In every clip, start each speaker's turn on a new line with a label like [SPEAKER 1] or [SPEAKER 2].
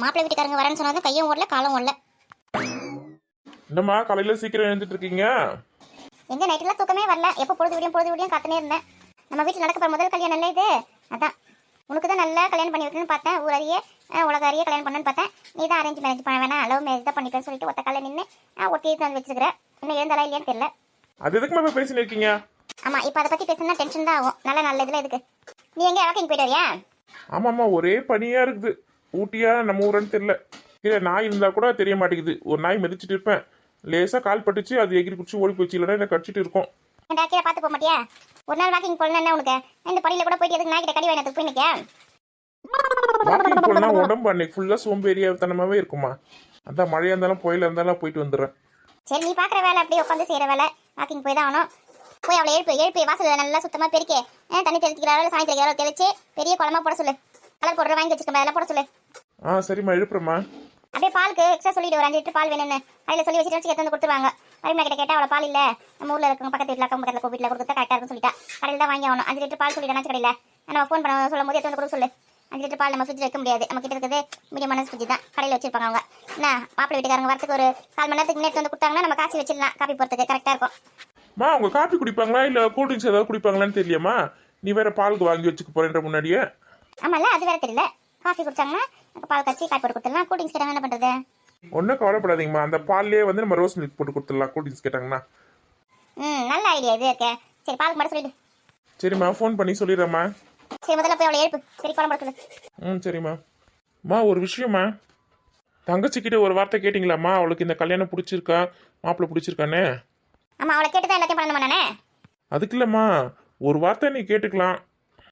[SPEAKER 1] மாப்பிள்ளை வீட்டுக்காரங்க வரேன்னு சொன்னதும் கையும் ஓடல காலும் ஓடல.
[SPEAKER 2] என்னம்மா காலையில சீக்கிரம் எழுந்துட்டு இருக்கீங்க?
[SPEAKER 1] எங்க நைட்டுலாம் தூக்கமே வரல. எப்போ பொழுது விடியும் காத்துனே இருந்தேன். நம்ம வீட்டில் நடக்க போகிற முதல் கல்யாணம் இல்லை இது. அதான் உனக்கு தான் நல்லா கல்யாணம் பண்ணி வைக்கணும்னு பார்த்தேன். ஊரறிய உலக அறிய கல்யாணம் பண்ணணும்னு பார்த்தேன். நீ தான் அரேஞ்ச் மேரேஜ் பண்ண வேணாம், லவ் மேரேஜ் தான் பண்ணிப்பேன்னு சொல்லிட்டு ஒத்த காலையில் நின்று ஒட்டி வந்து வச்சிருக்கிறேன். இன்னும் எழுந்தாலா இல்லையான்னு தெரியல.
[SPEAKER 2] அது எதுக்குமா இப்போ பேசின்னு இருக்கீங்க?
[SPEAKER 1] ஆமா, இப்போ அதை பற்றி பேசினா டென்ஷன் தான் ஆகும். நல்ல இதில் எதுக்கு? நீ எங்கே வாக்கிங் போயிட்டு வரியா?
[SPEAKER 2] ஆமாம்மா, ஒரே பனியா இருக்குது. ஊட்டியா நம்ம ஊரன்னு தெரியல. இல்லை, நாய் இருந்தா கூட தெரிய மாட்டேங்குது. ஒரு நாய் மிதிச்சிட்டு இருப்பேன், லேசா கால் பட்டுச்சு, அது எகிரி குடிச்சு ஓடி போச்சு. இல்லைன்னா என்ன கடிச்சிட்டு இருக்கும்.
[SPEAKER 1] ஏன்டா கீழே பார்த்து போக மாட்டியா? ஒரு நாள் வாக்கிங் போகலன்னா என்ன உனக்கு? இந்த படியில் கூட போயிட்டு எதுக்கு நாய்கிட்ட கடி வாங்கினதுக்கு போய் நிற்க?
[SPEAKER 2] வாக்கிங் போனா உடம்பு அன்னைக்கு ஃபுல்லா சோம்பேறியாத்தனமாவே இருக்குமா. அதான் மழையா இருந்தாலும் புயல இருந்தாலும் போயிட்டு வந்துடுறேன்.
[SPEAKER 1] சரி, நீ பார்க்குற வேலை அப்படியே உட்காந்து செய்கிற வேலை. வாக்கிங் போய் தான் ஆகணும். போய் அவளை எழுப்பி வாசல் நல்லா சுத்தமாக பெருக்கே. தண்ணி தெளிக்கிறாள், சாணி தெளிக்கிறாள், தெளிச்சு பெரிய குழம்பா போட சொல்லு. கலர் போடுற வாங்கி வச்சுக்கோங்க, அதெல்லாம் போட சொல்லு.
[SPEAKER 2] சரிம்மா, எழுப்புறேம்மா.
[SPEAKER 1] அப்படியே பாலுக்கு எக்ஸ்ட்ரா சொல்லிட்டு ஒரு 5 லிட்டர் பால் வேணும்னு அதில் சொல்லி வச்சுட்டு எடுத்து வந்து கொடுத்துருவாங்க. பரிமா கிட்ட கேட்டால் அவளை பால் இல்லை, நம்ம ஊரில் இருக்கவங்க பக்கத்து வீட்டில் அக்கம் பக்கத்தில் வீட்டில் கொடுத்தா கரெக்டாக இருக்குன்னு சொல்லிட்டா. கடையில் தான் வாங்கி ஆகணும். 5 லிட்டர் பால் சொல்லிட்டு நினச்சி கடையில் நம்ம ஃபோன் பண்ண சொல்லும் போது எடுத்து வந்து கொடுக்க சொல்லு. 5 லிட்டர் பால் நம்ம ஃப்ரிட்ஜில் வைக்க முடியாது. நம்ம கிட்ட இருக்குது மீடியமான ஃப்ரிட்ஜ் தான், கடையில் வச்சிருப்பாங்க அவங்க. என்ன மாப்பிள்ளை வீட்டுக்காரங்க வரத்துக்கு ஒரு 1/4 மணி நேரத்துக்கு முன்னாடி வந்து கொடுத்தாங்கன்னா நம்ம காசு வச்சிடலாம். காப்பி போகிறதுக்கு கரெக்டாக இருக்கும்.
[SPEAKER 2] அவங்க காப்பி குடிப்பாங்களா இல்லை கூல் ட்ரிங்க்ஸ் ஏதாவது குடிப்பாங்களான்னு தெரியலையம்மா. நீ வேற பாலுக்கு வாங்கி வச்சுக்க போறேன்ற முன்னாடியே.
[SPEAKER 1] ஆமாம்ல, அது வேற தெரியல. காஃபி குடிச்சாங்கன்னா பால் கச்சி காப்பி போட்டு கொடுத்துடலாம். கூல் ட்ரிங்க்ஸ் கேட்டாங்க என்ன பண்ணுறது?
[SPEAKER 2] ஒன்றும் கவலைப்படாதீங்கம்மா, அந்த பால்லேயே வந்து நம்ம ரோஸ் மில்க் போட்டு கொடுத்துடலாம் கூல் ட்ரிங்க்ஸ் கேட்டாங்கன்னா.
[SPEAKER 1] நல்ல ஐடியா இது இருக்கே. சரி, பாலுக்கு மட்டும் சொல்லிடு.
[SPEAKER 2] சரிம்மா, ஃபோன் பண்ணி சொல்லிடுறேம்மா.
[SPEAKER 1] சரி, முதல்ல போய் அவளை எழுப்பு. சரி, குழம்பு சொல்லு.
[SPEAKER 2] சரிம்மா. ஒரு விஷயம்மா, தங்கச்சிக்கிட்ட ஒரு வார்த்தை கேட்டிங்களாம்மா? அவளுக்கு இந்த கல்யாணம் பிடிச்சிருக்கா, மாப்பிள்ளை பிடிச்சிருக்கானே?
[SPEAKER 1] ஆமா, அவளை கேட்டு தான் எல்லாத்தையும் பண்ணணுமா நானே?
[SPEAKER 2] அதுக்கு இல்லைம்மா, ஒரு வார்த்தை நீ கேட்டுக்கலாம்.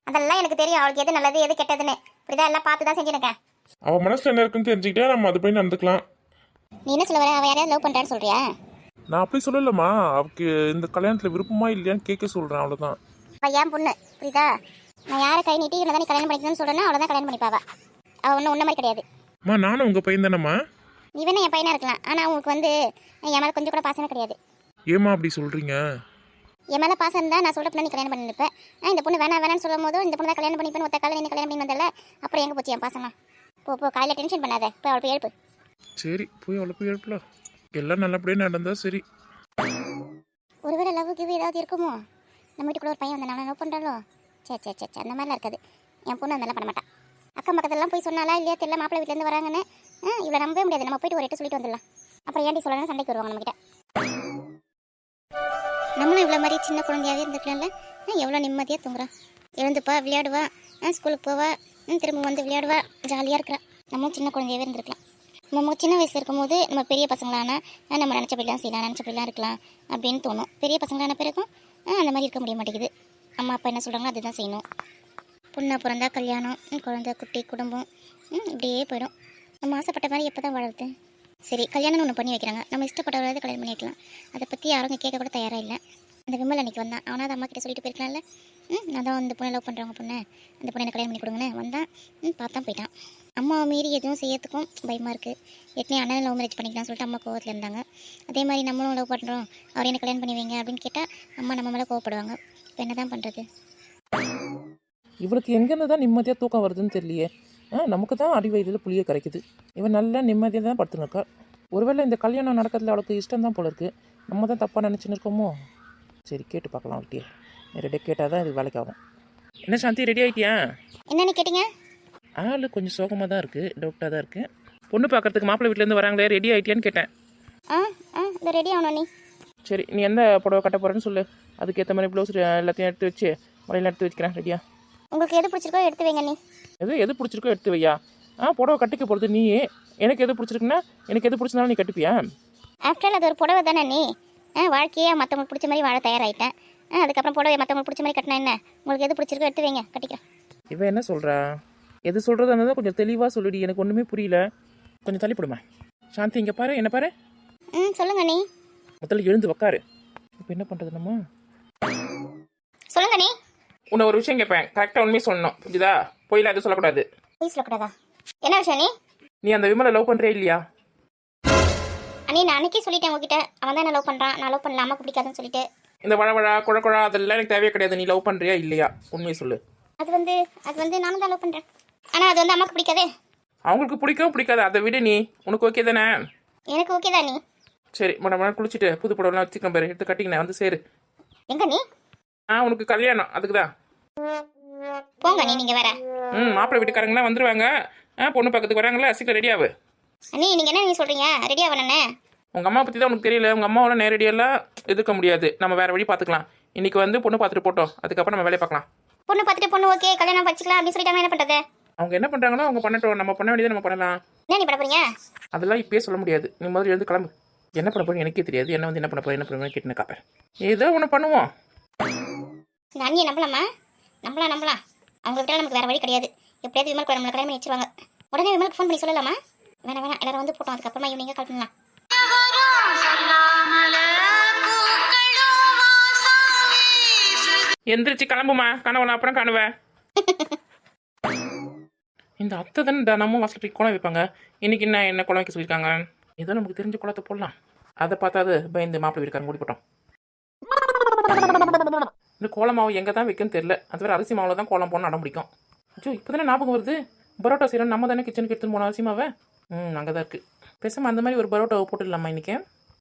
[SPEAKER 1] அதெல்லாம் எனக்கு தெரியும், அவளுக்கு எது நல்லது எது கெட்டதுன்னு. இப்படிதான் எல்லாம் பார்த்து தான் செஞ்சுருக்கேன்.
[SPEAKER 2] அவள் மனசுல என்ன இருக்குன்னு தெரிஞ்சுக்கிட்டே நம்ம அது போய் நடந்துக்கலாம்.
[SPEAKER 1] நீ என்ன சொல்ல வர? அவள் யாரையாவது லவ் பண்ணுறான்னு சொல்றியா?
[SPEAKER 2] நான் அப்படி சொல்லலம்மா, அவளுக்கு இந்த கல்யாணத்தில் விருப்பமா இல்லையான்னு கேட்க சொல்கிறேன், அவ்வளோதான்.
[SPEAKER 1] அவள் ஏன் பொண்ணு, புரியுதா? நான் யாரை கை நீட்டி என்ன தான் நீ கல்யாணம் பண்ணிக்கணும்னு சொல்கிறேன்னா அவளை தான் கல்யாணம் பண்ணிப்பாவா. அவள் ஒன்றும் உன்ன மாதிரி கிடையாது.
[SPEAKER 2] நானும் உங்கள் பையன் தானம்மா.
[SPEAKER 1] நீ வேணா என் பையனாக இருக்கலாம், ஆனால் அவங்களுக்கு வந்து என் மேலே கொஞ்சம் கூட பாசமே கிடையாது.
[SPEAKER 2] ஏம்மா அப்படி சொல்கிறீங்க?
[SPEAKER 1] என் மேலே பாசம் இருந்தால் நான் சொல்கிற நீ கல்யாணம் பண்ணிருப்பேன். இந்த பொண்ணு வேணான்னு சொல்லும் போதும் இந்த பொண்ணு தான் கல்யாணம் பண்ணிப்பேன் ஒத்த காலையில் நீ கல்யாணம் பண்ணி வந்தல. அப்புறம் எங்கே போச்சு என் பாசமா? போ காலையில் டென்ஷன் பண்ணாத, போய் அவள் போய் எழுப்பு.
[SPEAKER 2] சரி, போய் அவளை போய் எழுப்பலாம். எல்லாம் நல்லபடியாக நடந்தா சரி.
[SPEAKER 1] ஒருவேளை லவ் கிவ் ஏதாவது இருக்குமோ? நம்ம வீட்டுக்குள்ள ஒரு பையன் வந்து நான் லவ் பண்ணுறாளோ? சே அந்த மாதிரிலாம் இருக்காது. என் பொண்ணு அதெல்லாம் பண்ண மாட்டான். அக்கம் பக்கத்துலாம் போய் சொன்னாலா இல்லையா தெரியல, மாப்பிள்ளை வீட்டிலேருந்து வராங்கன்னு. இவ்வளோ நம்பவே முடியாது. நம்ம போயிட்டு ஒரு எட்டு சொல்லிட்டு வந்துடலாம். அப்புறம் ஏன்டி சொல்லணும்னு சண்டைக்கு வருவாங்க நம்மகிட்ட. நம்மளும் இவ்வளோ மாதிரி சின்ன குழந்தையாகவே இருந்துக்கலாம்ல. எவ்வளோ நிம்மதியாக தூங்குறான். எழுந்துப்பா, விளையாடுவா, ஸ்கூலுக்கு போவா, திரும்ப வந்து விளையாடுவா, ஜாலியாக இருக்கிறான். நம்மளும் சின்ன குழந்தையாகவே இருந்திருக்கலாம். நம்ம சின்ன வயசில் இருக்கும்போது நம்ம பெரிய பசங்களானா நம்ம நினச்சபடிலாம் செய்யலாம், நினச்சபடிலாம் இருக்கலாம் அப்படின்னு தோணும். பெரிய பசங்களான பிறகும் அந்த மாதிரி இருக்க முடிய மாட்டேங்குது. அம்மா அப்பா என்ன சொல்கிறாங்களோ அதுதான் செய்யணும். பொண்ணாக பிறந்தா கல்யாணம், குழந்தை, குட்டி, குடும்பம், இப்படியே போயிடும். நம்ம ஆசைப்பட்ட மாதிரி எப்போ தான் வாழறது? சரி, கல்யாணம்னு ஒன்று பண்ணி வைக்கிறாங்க. நம்ம இஷ்டப்பட்டவராது கல்யாணம் பண்ணி வைக்கலாம். அதை பற்றி யாரும் கேட்க கூட தயாராக இல்லை. அந்த விமல் அன்றைக்கி வந்தான். அவனாவது அம்மா கிட்ட சொல்லிட்டு போயிருக்கலாம்ல. நான் தான் இந்த பொண்ணை லவ் பண்ணுறவங்க பொண்ணு, அந்த பொண்ணை எனக்கு கல்யாணம் பண்ணி கொடுங்கன்னு வந்தான். பார்த்தா போயிட்டான். அம்மா மீறி எதுவும் செய்யறதுக்கும் பயமாக இருக்குது. ஏற்கனவே அண்ணன் லவ் மேரேஜ் பண்ணிக்கலாம்னு சொல்லிட்டு அம்மா கோவத்தில் இருந்தாங்க. அதே மாதிரி நம்மளும் லவ் பண்ணுறோம், அவர் என்ன கல்யாணம் பண்ணி வைங்க அப்படின்னு கேட்டால் அம்மா நம்ம மேலே கோவப்படுவாங்க. இப்போ என்ன தான் பண்ணுறது?
[SPEAKER 3] இவளுக்கு எங்கேருந்து தான் நிம்மதியாக தூக்கம் வருதுன்னு தெரியலையே. நமக்கு தான் அடி வயதில் புளிய கரைக்குது. இவன் நல்லா நிம்மதியாக தான் படுத்துன்னு இருக்கா. ஒருவேளை இந்த கல்யாணம் நடக்கிறதுல அவளுக்கு இஷ்டம் தான் போல இருக்குது. நம்ம தான் தப்பாக நினச்சின்னு இருக்கோமோ? சரி, கேட்டு பார்க்கலாம் அவள்கிட்டயே. நேரடியாக கேட்டால் தான் இது வேலைக்கு ஆகும். என்ன சாந்தி, ரெடி ஆகிட்டியா?
[SPEAKER 1] என்னன்னு கேட்டீங்க?
[SPEAKER 3] ஆள் கொஞ்சம் சோகமாக தான் இருக்குது, டவுட்டாக தான் இருக்குது. பொண்ணு பார்க்கறதுக்கு மாப்பிள்ளை வீட்டிலேருந்து வராங்களே, ரெடி ஆகிட்டியான்னு கேட்டேன்.
[SPEAKER 1] இந்த ரெடி ஆகணும். நீ
[SPEAKER 3] சரி, நீ எந்த புடவை கட்ட போகிறேன்னு சொல்லு. அதுக்கேற்ற மாதிரி ப்ளவுஸ் எல்லாத்தையும் எடுத்து வச்சு மலையில் எடுத்து வச்சுக்கிறேன். ரெடியா?
[SPEAKER 1] உங்களுக்கு எது பிடிச்சிருக்கோ எடுத்து வைங்க. நீ
[SPEAKER 3] எது பிடிச்சிருக்கோ எடுத்து வையா. புடவை கட்டிக்க போகிறது நீ. எனக்கு எது பிடிச்சிருக்குன்னா எனக்கு எது பிடிச்சிருந்தாலும் நீ கட்டிப்பியா?
[SPEAKER 1] ஆஃப்டர் ஆல் அது ஒரு புடவை தானே. நீ வாழ்க்கையே மற்றவங்களுக்கு பிடிச்ச மாதிரி வாழ தயாராகிட்டேன். அதுக்கப்புறம் புடவை மற்றவங்களுக்கு பிடிச்ச மாதிரி கட்டினா என்ன? உங்களுக்கு எது பிடிச்சிருக்கோ எடுத்து வைங்க, கட்டிக்கிறேன்.
[SPEAKER 3] இவன் என்ன சொல்கிறா? எது சொல்கிறது இருந்தால் கொஞ்சம் தெளிவாக சொல்லிடி, எனக்கு ஒன்றுமே புரியல. கொஞ்சம் தள்ளிப்படுமா. சாந்தி, இங்கே பாரு, என்ன பாரு.
[SPEAKER 1] சொல்லுங்க. நீ
[SPEAKER 3] முதல்ல எழுந்து உக்காரு. இப்போ என்ன பண்ணுறது நம்ம?
[SPEAKER 1] சொல்லுங்க. நீ
[SPEAKER 3] உன்னை ஒரு விஷயம் கேட்பேன், கரெக்டாக உண்மையை சொல்லணும், புரியுதா? போயில அது சொல்லக்கூடாது.
[SPEAKER 1] சொல்லக்கூடாதா? என்ன விஷயம்?
[SPEAKER 3] நீ அந்த விமலை லவ் பண்ணுறே இல்லையா?
[SPEAKER 1] அண்ணி, நான் அன்னைக்கே சொல்லிட்டேன் உங்ககிட்ட. அவன் தான் என்ன லவ் பண்ணுறான், நான் லவ் பண்ணல, அம்மாக்கு பிடிக்காதுன்னு சொல்லிட்டு.
[SPEAKER 3] இந்த வழவழா குழக்குழா அதெல்லாம் எனக்கு தேவையே கிடையாது. நீ லவ் பண்ணுறியா இல்லையா? உண்மையை சொல்லு.
[SPEAKER 1] அது வந்து நானும் தான் லவ் பண்ணுறேன். ஆனால் அது வந்து அம்மாக்கு பிடிக்காதே.
[SPEAKER 3] அவங்களுக்கு பிடிக்கும் பிடிக்காது அதை விட நீ உனக்கு ஓகே தானே?
[SPEAKER 1] எனக்கு ஓகே தான் நீ.
[SPEAKER 3] சரி மடம் குளிச்சுட்டு புது படம்லாம் வச்சுக்கேன் பாரு, எடுத்து கட்டிக்கினேன் வந்து சேரு.
[SPEAKER 1] எங்க நீ?
[SPEAKER 3] உனக்கு கல்யாணம் அதுக்கு தான்.
[SPEAKER 1] போங்க நீங்க வேற.
[SPEAKER 3] மாப்பிள்ளை வீட்டுக்காரங்களாம் வந்துருவாங்க. பொண்ணு பக்கத்துக்கு வராங்களா, சீக்கிரம் ரெடி ஆகு.
[SPEAKER 1] நீங்க என்ன நீங்க சொல்றீங்க? ரெடியா வரனே.
[SPEAKER 3] உங்கள் அம்மா பற்றி தான் உனக்கு தெரியல. உங்கள் அம்மாவோட நேரடியெல்லாம் எதிர்க்க முடியாது. நம்ம வேறு வழி பார்த்துக்கலாம். இன்றைக்கி வந்து பொண்ணு பார்த்துட்டு போட்டோம், அதுக்கப்புறம் நம்ம வேலையை பார்க்கலாம்.
[SPEAKER 1] பொண்ணு பார்த்துட்டு பொண்ணு ஓகே கல்யாணம் வச்சுக்கலாம் அப்படின்னு சொல்லிட்டாங்க. என்ன பண்றது?
[SPEAKER 3] அவங்க என்ன பண்ணுறாங்களோ அவங்க பண்ணட்டும். நம்ம பண்ண வேண்டியதை நம்ம பண்ணலாம்.
[SPEAKER 1] என்ன நீ பண்ண போறீங்க? அதெல்லாம்
[SPEAKER 3] இப்பயே சொல்ல முடியாது. நீ முதல்ல எழுந்து கிளம்பு. என்ன பண்ண போறேன்னு எனக்கே தெரியாது. என்ன வந்து என்ன பண்ண போறேன் என்ன பண்ணுவேன் கேட்டுன்னு காப்பேன். ஏதோ ஒன்று பண்ணுவோம்.
[SPEAKER 1] இந்த அண்ணியை நம்பலாமா? நம்பலாம். அவங்க விட்டால் நமக்கு வேற வழி கிடையாது. எப்படியாவது விமலுக்கு நம்மளை கல்யாணம் பண்ணி வச்சிருவாங்க. உடனே விமலுக்கு ஃபோன் பண்ணி சொல்லலாமா? வேணாம் எல்லாரும் வந்து போட்டோம், அதுக்கப்புறமா ஈவினிங்காக கால் பண்ணலாம்.
[SPEAKER 3] எந்திரிச்சு கிளம்புமா, கனவுல அப்புறம் காணுவேன். இந்த அத்தை தானே தினமும் வாசல் போய் குளம் வைப்பாங்க. இன்னைக்கு என்ன குளம் வைக்க சொல்லியிருக்காங்க? ஏதோ நமக்கு தெரிஞ்ச குளத்தை போடலாம். அதை பார்த்தாது பயந்து மாப்பிள்ளை வீட்டுக்காரங்க ஓடி போட்டோம். இந்த கோலம் மாவு எங்கே தான் வைக்கணும்னு தெரியல. அது வேறு அரிசி மாவில் தான் கோலம் போடணும் அடம் பிடிக்கும். ஐயோ இப்போ தானே ஞாபகம் வருது, பரோட்டா செய்கிறோம். நம்ம தானே கிச்சனுக்கு எடுத்துன்னு போனோம் அரிசி மாவை. அங்கே தான் இருக்குது. பேசாமல் அந்த மாதிரி ஒரு பரோட்டாவை போட்டுடலாமா இன்றைக்கி?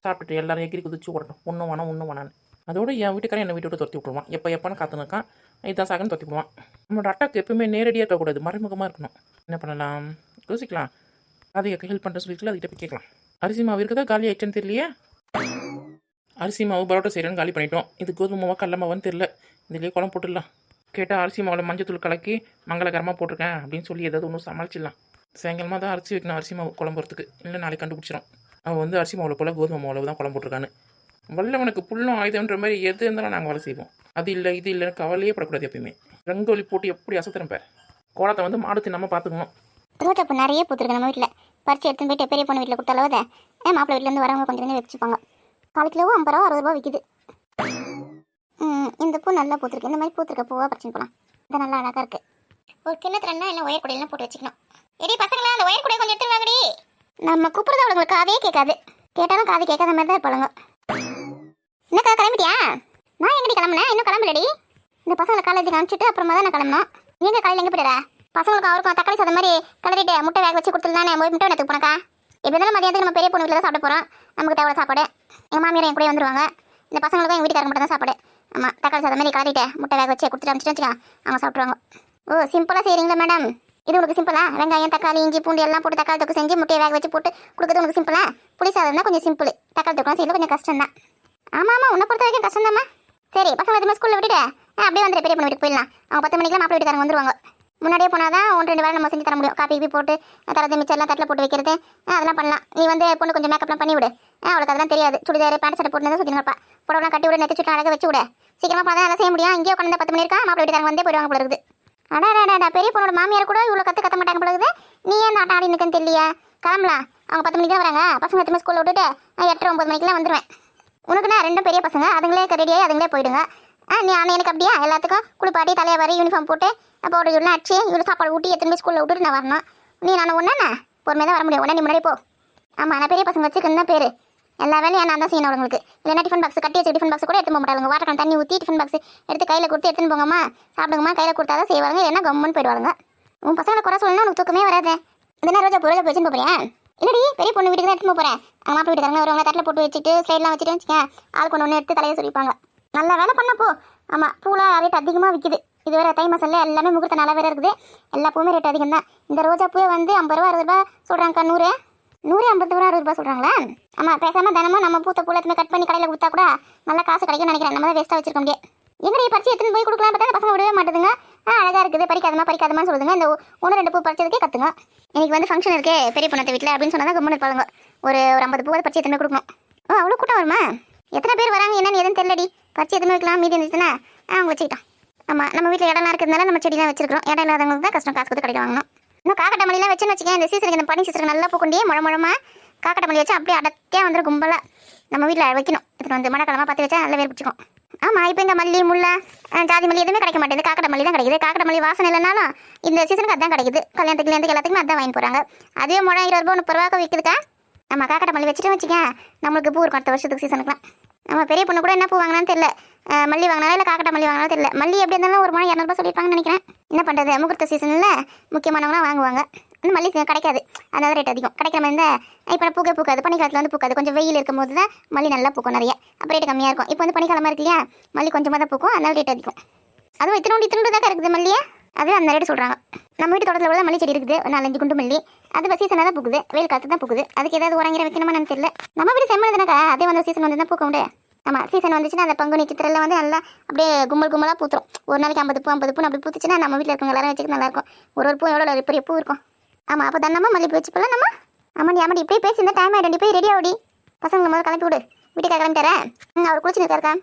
[SPEAKER 3] சாப்பிட்டுட்டு எல்லாரும் எகிரி குதிச்சு ஓடட்டும். ஒன்றும் வேணான்னு. அதோட என் வீட்டுக்காரன் என்னை வீட்டு விட்டு துரத்தி விட்டுருவான். எப்போன்னு காத்துனுக்கான். இதுதான் சாகன்னு துரத்தி விடுவான். நம்மளோட அட்டாக்கு எப்பவுமே நேரடியாக இருக்கக்கூடாது, மறைமுகமாக இருக்கணும். என்ன பண்ணலாம் யோசிக்கலாம். அதை ஹெல்ப் பண்ணுறேன்னு சொல்லிட்டு அதுக்கிட்ட போய் கேட்கலாம். அரிசி மாவு இருக்குதா காலி ஆயிடுச்சுன்னு தெரியலையே. அரிசி மாவு பரோட்டா செய்கிறேன்னு காலி பண்ணிட்டோம். இது கோதுமை மாவா கடல மாவான்னு தெரியல. இதுலேயே குழம்பு போட்டுடலாம். கேட்டால் அரிசி மாவில் மஞ்சத்தூள் கலக்கி மங்களகரமாக போட்டிருக்கேன் அப்படின்னு சொல்லி ஏதாவது ஒன்று சமாளிச்சிடலாம். சாயங்காலமாக தான் அரிசி வைக்கணும் அரிசி மாவு குழம்புறதுக்கு. இல்லை நாளைக்கு கண்டுபிடிச்சிடும் அவன் வந்து அரிசி மாவில் போல் கோதுமை மாவில் தான் குழம்பு போட்டிருக்கான்னு. வல்லவனுக்கு புல்லும் ஆயுதம்ன்ற மாதிரி எது இருந்தாலும் நாங்கள் வேலை செய்வோம். அது இல்லை இது இல்லைன்னு கவலையே படக்கூடாது. எப்பயுமே ரங்கோலி போட்டு எப்படி அசத்துறேன் பார். கோலத்தை வந்து மாடு தின்னாம பார்த்துக்கணும்.
[SPEAKER 1] ரோஜா பூ நிறைய பூத்துருக்கு நம்ம வீட்டில். பறிச்சு எடுத்துன்னு போயிட்டு பெரிய பொண்ணு வீட்டில் கொடுத்தாலோ மாப்பிள்ளை வீட்டிலேருந்து வரவங்க கொஞ்சம் கொஞ்சம் வச்சுப்பாங்க. 4 கிலோ 50 ரூபா 60 ரூபா விற்கிது. இந்த பூ நல்லா பூத்துருக்கு. இந்த மாதிரி பூத்துருக்க பூவாக பறிச்சுன்னு போகலாம். இது நல்லா அழகாக இருக்குது. ஒரு கிண்ணத்துலன்னா என்ன ஒயர் கூடையெல்லாம் போட்டு வச்சுக்கணும். எடி பசங்களா அந்த ஒயர் கூடையை கொஞ்சம் எடுத்துன்னு வாங்கடி. நம்ம கூப்பிட்றது அவங்களுக்கு காதே கேட்காது. கேட்டாலும் காது கேட்காத மாதிரி தான் இருப்பாளுங்க. என்னக்கா கிளம்பிட்டியா? நான் எங்கடி கிளம்புனேன்? இன்னும் கிளம்பலடி. இந்த பசங்களை காலேஜுக்கு அனுப்பிச்சிட்டு அப்புறமா தான் நான் கிளம்பணும். நீங்கள் காலையில் எங்கே போயிடா? பசங்களுக்கு அவருக்கும் தக்காளி சாதம் மாதிரி கிளறிட்டு முட்டை வேக வச்சு கொடுத்துருந்தானே முட்டை எடுத்து போனக்கா. எப்படி இருந்தாலும் மதியத்துக்கு நம்ம பெரிய பொண்ணு வீட்டில் தான் சாப்பிட போகிறோம். நமக்கு தேவை சாப்பாடு. எங்கள் மாமியார் என் கூட வந்துருவாங்க. இந்த பசங்களுக்கும் எங்கள் வீட்டுக்காரங்க மட்டும் தான் சாப்பாடு. ஆமாம் தக்காளி சாதம் மாதிரி கிளறிட்டு முட்டை வேக வச்சு கொடுத்துட்டு அனுப்பிச்சிட்டு வச்சுக்கா அவங்க சாப்பிட்ருவாங்க. ஓ சிம்பிளாக செய்கிறீங்களா மேடம்? இது உங்களுக்கு சிம்பிளா? வெங்காயம் தக்காளி இஞ்சி பூண்டு எல்லாம் போட்டு தக்காளி தொக்கு செஞ்சு முட்டையை வேக வச்சு போட்டு கொடுக்குறது உங்களுக்கு சிம்பிளா? புளி சாதம் தான் கொஞ்சம் சிம்பிள். தக்காளி தொக்குலாம் செய்யல கொஞ்சம் கஷ்டம் தான். ஆமாம் உன்னை பொறுத்த வரைக்கும் கஷ்டம் தான்மா. சரி பசங்க எதுவுமே ஸ்கூலில் விட்டுட்டு அப்படியே வந்துட்டு பெரிய பொண்ணு வீட்டுக்கு போயிடலாம். அவங்க 10 மணிக்கெலாம் மாப்பிள்ளை வீட்டுக்காரங்க வந்துருவாங்க. முன்னாடியே போனால் தான் 1-2 வேலை நம்ம செஞ்சு தர முடியும். காப்பி போட்டு தரது மிச்சர்லாம் தட்டில் போட்டு வைக்கிறது அதெல்லாம் பண்ணலாம். நீ வந்து பொண்ணு கொஞ்சம் மேக்கப்லாம் பண்ணி விடு. அவளுக்கு அதெல்லாம் தெரியாது. சுடிதார் பேண்ட் சட்டை போட்டு சுற்றினப்பா புடவெல்லாம் கட்டி விட நெத்தி சுட்டு அழகாக வச்சு விட. சீக்கிரமாக பண்ணால் அதெல்லாம் செய்ய முடியும். இங்கேயே உட்காந்து 10 மணி இருக்கா மாப்பிள்ளை வீட்டுக்காரங்க வந்தே போயிடுவாங்க போல இருக்குது. அடாடா பெரிய பொண்ணோட மாமியார் கூட இவ்வளோ கற்று மாட்டாங்க போல இருக்குது. நீ ஏன் ஆட்டம் ஆடி நிற்கன்னு தெரியலையா? கிளம்பலாம். அவங்க 10 மணிக்கு தான் வராங்க. பசங்க எத்தனை ஸ்கூலில் விட்டுட்டு 8-9 மணிக்கெலாம் வந்துடுவேன். உனக்குன்னா 2 பெரிய பசங்க அதுங்களே ரெடியாகி அதுங்களே போயிடுங்க. நீ ஆனால் எனக்கு அப்படியா எல்லாத்துக்கும் குளிப்பாட்டி தலையை வரி யூனிஃபார்ம் போட்டு பவுடர் இவ்வளோ அடிச்சு இவ்வளோ சாப்பாடு ஊட்டி எத்தனை ஸ்கூலில் விட்டுட்டு நான் வரணும். நான் ஒன்றா பொறுமையாக தான் வர முடியும். உடனே நீ முன்னாடி போ. ஆமாம் நான் பெரிய பசங்க வச்சுக்கணும் பேர். எல்லா வேலையும் நான் தான் செய்யணும் உங்களுக்கு. இல்லைன்னா டிஃபன் பாக்ஸ் கட்டி வச்சு டிஃபன் பாக்ஸ் கூட எடுத்து போக மாட்டாங்க. வாட்டர் கேன் தண்ணி ஊற்றி டிஃபன் பாக்ஸ் எடுத்து கையில் கொடுத்து எடுத்துன்னு போங்கம்மா சாப்பிடுங்கம்மா கையில் கொடுத்தா தான் செய்வாங்க. இல்லைன்னா கம்முன்னு போயிடுவாங்க. உன் பசங்களை குறை சொல்லணும்னா உனக்கு தூக்கமே வராது. இதெல்லாம் ரோஜா ரோஜா வச்சுன்னு போகிறேன். இல்லடி பெரிய பொண்ணு வீட்டுக்கு தான் எடுத்துன்னு போகிறேன். அவங்க மாப்பிள்ளை வீட்டுக்காரங்க வருவாங்க. தட்டில் போட்டு வச்சுட்டு ஸ்லைட்லாம் வச்சுட்டு வச்சுக்கேன். ஆளுக்கு ஒன்று எடுத்து தலையை சொல்லிப்பாங்க. நல்லா வேலை பண்ணப்போ. ஆமாம் பூலாம் ரேட் அதிகமாக விற்கிது. இது வேறு தை மாசல்ல எல்லாமே முகூர்த்த நல்லா வேறு இருக்குது. எல்லா பூவுமே ரேட் அதிகம் தான். இந்த ரோஜா பூவே வந்து 50 ரூபா 60 ரூபா சொல்கிறாங்கக்கா. 100 50 ரூபா 60 ரூபா சொல்கிறாங்களா? ஆமாம் பேசாமல் தினமும் நம்ம பூத்த பூலத்துமே கட் பண்ணி கடையில் கொடுத்தா கூட நல்லா காசு கிடைக்கும்னு நினைக்கிறேன். நம்ம தான் வேஸ்ட்டாக வச்சிருக்க முடியாது. எங்கடி பறிச்சு எடுத்துன்னு போய் கொடுக்கலாம் பார்த்தா பசங்க விடவே மாட்டேதுங்க. அழகாக இருக்குது பறிக்காதமான்னு சொல்லுதுங்க. இந்த 1-2 பூ பறிச்சதுக்கே கற்றுங்க. இன்னைக்கு வந்து ஃபங்க்ஷன் இருக்கே பெரிய பொண்ணு வீட்டில் அப்படின்னு சொன்னால் தான் கம்மன் இருப்பாங்க. ஒரு 50 பூவை பறிச்சு எடுத்துன்னு கொடுக்கணும். ஓ அவ்வளோ கூட்டம் வருமா? எத்தனை பேர் வராங்க என்னன்னு எதுவும் தெரியலடி. பறிச்சு எதுவுமே வைக்கலாம் மீதி இருந்துச்சுன்னா அவங்க வச்சுக்கிட்டோம். ஆமாம் நம்ம வீட்டில் இடம்லாம் இருக்கிறதுனால நம்ம செடிலாம் வச்சிருக்கிறோம். இடம் இல்லாதவங்களுக்கு தான் கஷ்டம் காசு கொடுத்து கிடைக்க வாங்கணும். இன்னும் காக்கட்ட மல்லிலாம் வச்சுன்னு வச்சுக்கேன். இந்த சீசனுக்கு இந்த பனி சீசனுக்கு நல்லா பூக்கொண்டே முழமாக காக்கட்ட மல்லி வச்சு அப்படியே அடக்கையாக வந்துடும் கும்பலாக. நம்ம வீட்டில் வைக்கணும். இது வந்து மழைக்காலமாக பார்த்து வச்சா நல்லா வேறு பிடிச்சிக்கும். ஆமாம் இப்போ இங்கே மல்லி முல்லை ஜாதி மல்லி எதுவுமே கிடைக்க மாட்டேங்குது. காக்கட்ட மல்லி தான் கிடைக்குது. காக்கட்ட மல்லி வாசனை இல்லைனாலும் இந்த சீசனுக்கு அதான் கிடைக்குது. கல்யாணத்துக்கு எல்லாத்துக்குமே அதான் வாங்கி போகிறாங்க. அதே முழம் 20 ரூபா 30 ரூபாய்க்கு விற்குதுக்கா. நம்ம காக்கட்ட மல்லி வச்சுட்டு வச்சுக்கேன். நம்மளுக்கு பூ இருக்கும் அடுத்த வருஷத்துக்கு சீசனுக்குலாம். நம்ம பெரிய பொண்ணு கூட என்ன பூ வாங்கினான்னு தெரியல. மல்லி வாங்கினாலும் இல்லை காக்கட்ட மல்லி வாங்கினாலும் தெரியல. மல்லி எப்படி இருந்தாலும் ஒரு முழம் 200 ரூபா சொல்லியிருப்பாங்கன்னு நினைக்கிறேன். என்ன பண்ணுறது முகூர்த்த சீசனில் முக்கியமானவங்களாம் வாங்குவாங்க. இந்த மல்லி கிடைக்காது, அதனால ரேட் அதிகம். கிடைக்கிற மாதிரி இருந்தால் இப்போ பூக்காது, பனிக்காலத்தில் வந்து பூக்காது. கொஞ்சம் வெயில் இருக்கும் போது தான் மல்லி நல்லா பூக்கும் நிறைய, அப்போ ரேட்டு கம்மியாக இருக்கும். இப்போ வந்து பனிக்காலமாக இருக்கு இல்லையா, மல்லி கொஞ்சமாக தான் பூக்கும், அதனால ரேட் அதிகம். அதுவும் இத்தினோண்டு தான் இருக்குது மல்லியே, அது அந்த ரேட்டு சொல்கிறாங்க. நம்ம வீட்டு தோட்டத்தில் கூட மல்லி செடி இருக்குது, 4-5 குண்டு மல்லி. அது சீசனாக தான் பூக்குது, வெயில் காலத்து தான் பூக்குது. அதுக்கு ஏதாவது உரங்கிற வைக்கணுமா எனக்கு தெரியல. நம்ம வீடு செம்மதுனாக்கா அதே வந்து சீசன் வந்து தான் பூக்க உண்டு. ஆமாம், சீசன் வந்துச்சுன்னா அந்த பங்குனி சித்திரையில் வந்து நல்லா அப்படியே கும்பலாக பூத்துரும். ஒரு நாளைக்கு 50 பூ அப்படி பூத்துச்சுன்னா நம்ம வீட்டில் இருக்கவங்க எல்லாரும் வச்சுக்க நல்லாயிருக்கும். ஒரு பூ எவ்வளோ பெரிய பூ இருக்கும். ஆமாம், அப்போ தானே மல்லிப்பூ வச்சு போகலாம் நம்ம. ஆமாடி இப்படியே பேசி இந்த டைம் ஆகிடும். போய் ரெடி ஆகுடி, பசங்களை முதல்ல கிளப்பி விடு. வீட்டுக்காக கிளம்பிட்டாரா? அவர் குளிச்சுன்னு இருக்காருக்கா.